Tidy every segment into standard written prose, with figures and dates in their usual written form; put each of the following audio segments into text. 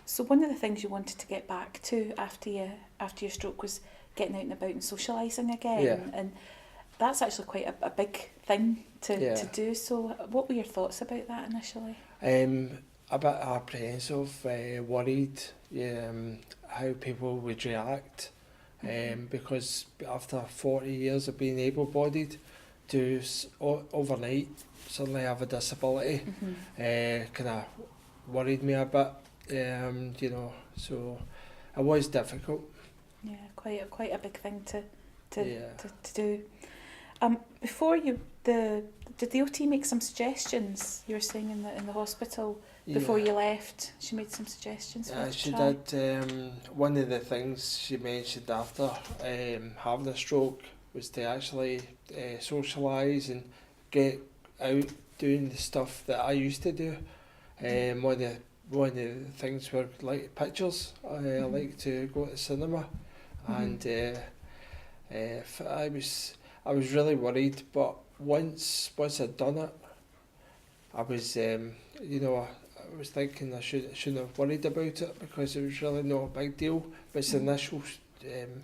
So one of the things you wanted to get back to after your stroke was getting out and about and socialising again, Yeah. and that's actually quite a big thing Yeah. to do. So what were your thoughts about that initially? A bit apprehensive, worried, how people would react, because after 40 years of being able-bodied, to overnight suddenly have a disability, kind of worried me a bit, so it was difficult. Yeah, quite a big thing to Yeah. to do. Before did the OT make some suggestions? You were saying in the hospital before you left, she made some suggestions for you to She try. did. One of the things she mentioned after having a stroke was to actually socialise and get out doing the stuff that I used to do. One of the things were like pictures. I like to go to the cinema, and I was really worried. But once I'd done it, I was I was thinking I shouldn't have worried about it because it was really not a big deal. But it's the initial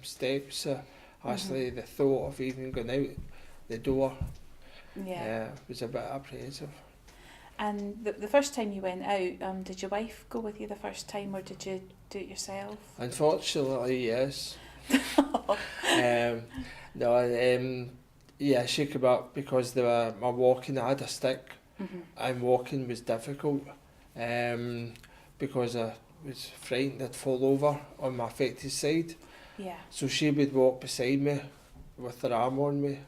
steps. Actually, the thought of even going out the door was a bit apprehensive. And the first time you went out, did your wife go with you the first time, or did you do it yourself? Unfortunately, yes. She came up because my walking, I had a stick, and walking was difficult because I was frightened I'd fall over on my affected side. Yeah. So she would walk beside me with her arm on me,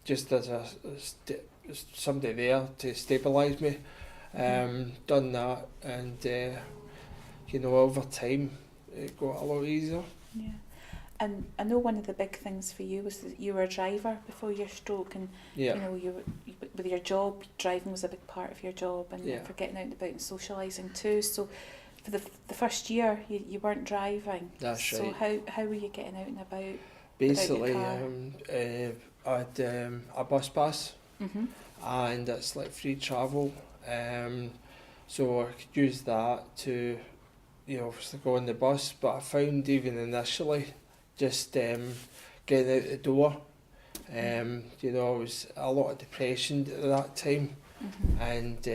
just as somebody there to stabilise me. Done that, and over time it got a lot easier. Yeah. And I know one of the big things for you was that you were a driver before your stroke, and with your job, driving was a big part of your job, and for getting out and about and socialising too. So for the first year, you weren't driving. That's right. So how were you getting out and about? Basically, I had a bus pass, and it's like free travel. So I could use that to, obviously go on the bus. But I found even initially, just getting out the door, I was a lot of depression at that time, and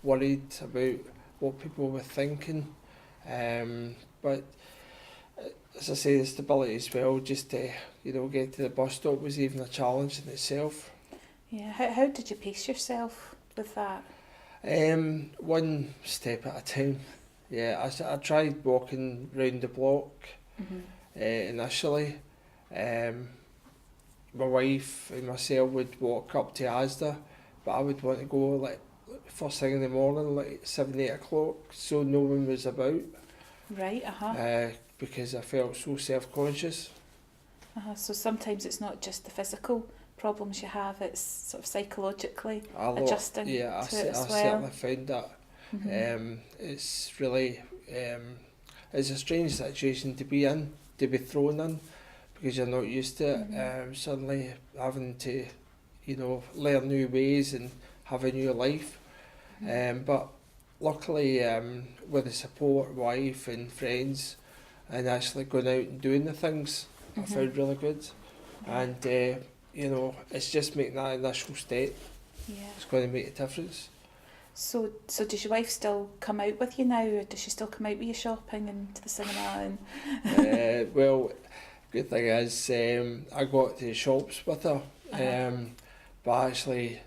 worried about what people were thinking. But as I say, the stability as well, just to get to the bus stop was even a challenge in itself. Yeah, how did you pace yourself with that? One step at a time. Yeah, I tried walking round the block initially. My wife and myself would walk up to Asda, but I would want to go like first thing in the morning, like 7-8 o'clock, so no one was about. Right, because I felt so self-conscious. So sometimes it's not just the physical problems you have, it's sort of psychologically adjusting to it as well. I certainly found that. It's really, it's a strange situation to be in, to be thrown in, because you're not used to it. Suddenly having to, learn new ways and have a new life. But luckily, with the support, wife and friends, and actually going out and doing the things, I found really good. And it's just making that initial step. Yeah. It's going to make a difference. So does your wife still come out with you now, or does she still come out with you shopping and to the cinema? And well, good thing is I go to the shops with her, but I actually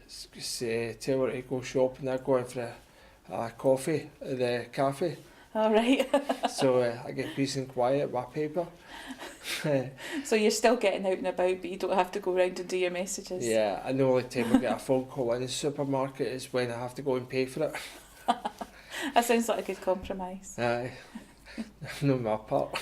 tell her to go shopping. I go in for a coffee at the cafe. All right. So I get peace and quiet with paper. So you're still getting out and about, but you don't have to go around and do your messages. Yeah, and the only time I get a phone call in the supermarket is when I have to go and pay for it. That sounds like a good compromise. Aye, no my part.